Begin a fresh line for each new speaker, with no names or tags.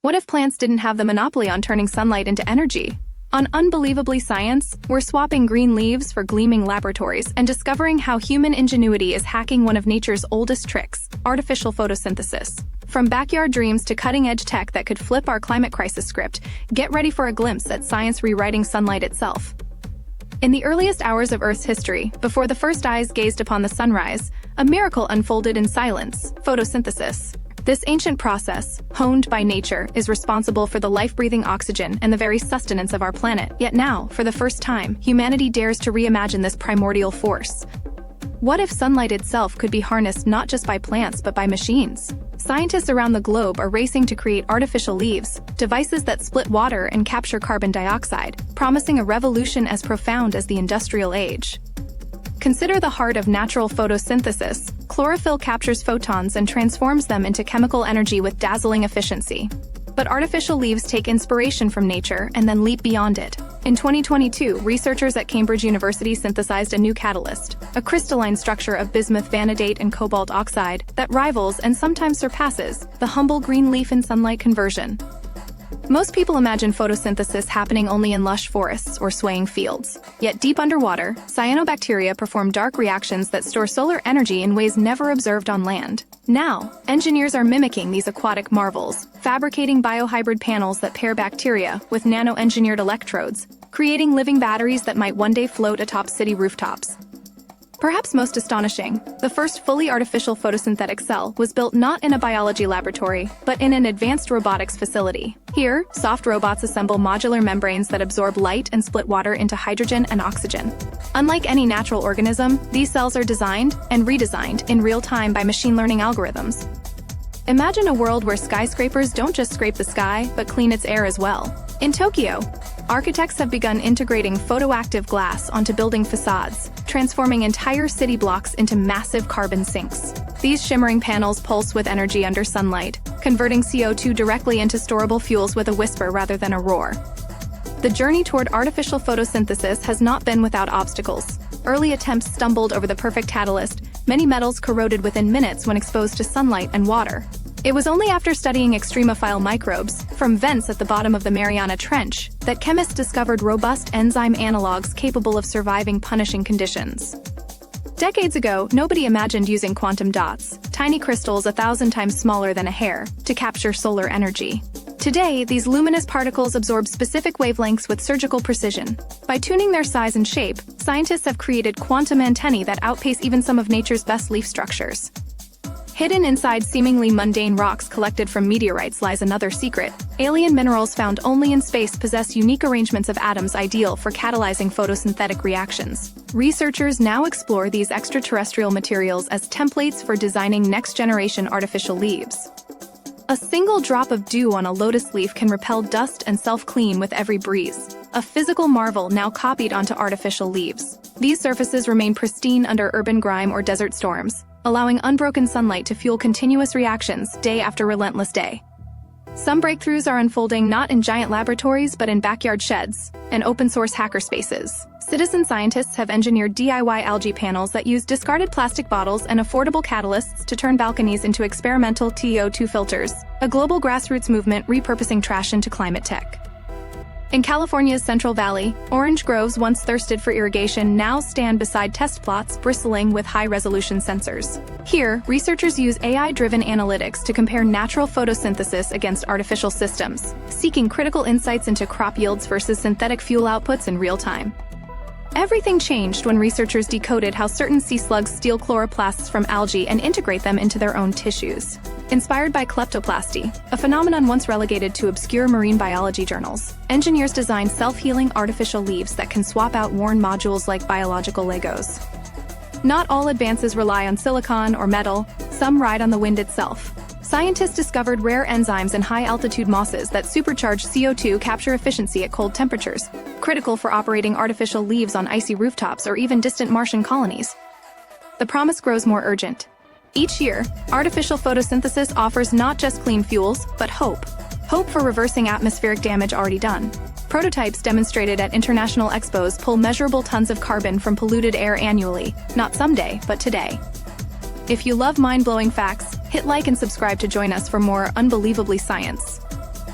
What if plants didn't have the monopoly on turning sunlight into energy? On Unbelievably Science, we're swapping green leaves for gleaming laboratories and discovering how human ingenuity is hacking one of nature's oldest tricks, artificial photosynthesis. From backyard dreams to cutting-edge tech that could flip our climate crisis script, get ready for a glimpse at science rewriting sunlight itself. In the earliest hours of Earth's history, before the first eyes gazed upon the sunrise, a miracle unfolded in silence: photosynthesis. This ancient process, honed by nature, is responsible for the life-breathing oxygen and the very sustenance of our planet. Yet now, for the first time, humanity dares to reimagine this primordial force. What if sunlight itself could be harnessed not just by plants but by machines? Scientists around the globe are racing to create artificial leaves, devices that split water and capture carbon dioxide, promising a revolution as profound as the industrial age. Consider the heart of natural photosynthesis. Chlorophyll captures photons and transforms them into chemical energy with dazzling efficiency. But artificial leaves take inspiration from nature and then leap beyond it. In 2022, researchers at Cambridge University synthesized a new catalyst, a crystalline structure of bismuth vanadate and cobalt oxide that rivals and sometimes surpasses the humble green leaf in sunlight conversion. Most people imagine photosynthesis happening only in lush forests or swaying fields. Yet deep underwater, cyanobacteria perform dark reactions that store solar energy in ways never observed on land. Now, engineers are mimicking these aquatic marvels, fabricating biohybrid panels that pair bacteria with nano-engineered electrodes, creating living batteries that might one day float atop city rooftops. Perhaps most astonishing, the first fully artificial photosynthetic cell was built not in a biology laboratory, but in an advanced robotics facility. Here, soft robots assemble modular membranes that absorb light and split water into hydrogen and oxygen. Unlike any natural organism, these cells are designed and redesigned in real time by machine learning algorithms. Imagine a world where skyscrapers don't just scrape the sky, but clean its air as well. In Tokyo, architects have begun integrating photoactive glass onto building facades, transforming entire city blocks into massive carbon sinks. These shimmering panels pulse with energy under sunlight, converting CO2 directly into storable fuels with a whisper rather than a roar. The journey toward artificial photosynthesis has not been without obstacles. Early attempts stumbled over the perfect catalyst, many metals corroded within minutes when exposed to sunlight and water. It was only after studying extremophile microbes, from vents at the bottom of the Mariana Trench, that chemists discovered robust enzyme analogs capable of surviving punishing conditions. Decades ago, nobody imagined using quantum dots, tiny crystals 1,000 times smaller than a hair, to capture solar energy. Today, these luminous particles absorb specific wavelengths with surgical precision. By tuning their size and shape, scientists have created quantum antennae that outpace even some of nature's best leaf structures. Hidden inside seemingly mundane rocks collected from meteorites lies another secret. Alien minerals found only in space possess unique arrangements of atoms ideal for catalyzing photosynthetic reactions. Researchers now explore these extraterrestrial materials as templates for designing next-generation artificial leaves. A single drop of dew on a lotus leaf can repel dust and self-clean with every breeze, a physical marvel now copied onto artificial leaves. These surfaces remain pristine under urban grime or desert storms, allowing unbroken sunlight to fuel continuous reactions day after relentless day. Some breakthroughs are unfolding not in giant laboratories but in backyard sheds and open-source hackerspaces. Citizen scientists have engineered DIY algae panels that use discarded plastic bottles and affordable catalysts to turn balconies into experimental TO2 filters, a global grassroots movement repurposing trash into climate tech. In California's Central Valley, orange groves once thirsted for irrigation now stand beside test plots bristling with high-resolution sensors. Here, researchers use AI-driven analytics to compare natural photosynthesis against artificial systems, seeking critical insights into crop yields versus synthetic fuel outputs in real time. Everything changed when researchers decoded how certain sea slugs steal chloroplasts from algae and integrate them into their own tissues. Inspired by kleptoplasty, a phenomenon once relegated to obscure marine biology journals, engineers designed self-healing artificial leaves that can swap out worn modules like biological Legos. Not all advances rely on silicon or metal, some ride on the wind itself. Scientists discovered rare enzymes in high-altitude mosses that supercharge CO2 capture efficiency at cold temperatures, critical for operating artificial leaves on icy rooftops or even distant Martian colonies. The promise grows more urgent. Each year, artificial photosynthesis offers not just clean fuels, but hope. Hope for reversing atmospheric damage already done. Prototypes demonstrated at international expos pull measurable tons of carbon from polluted air annually, not someday, but today. If you love mind-blowing facts, hit like and subscribe to join us for more Unbelievably Science.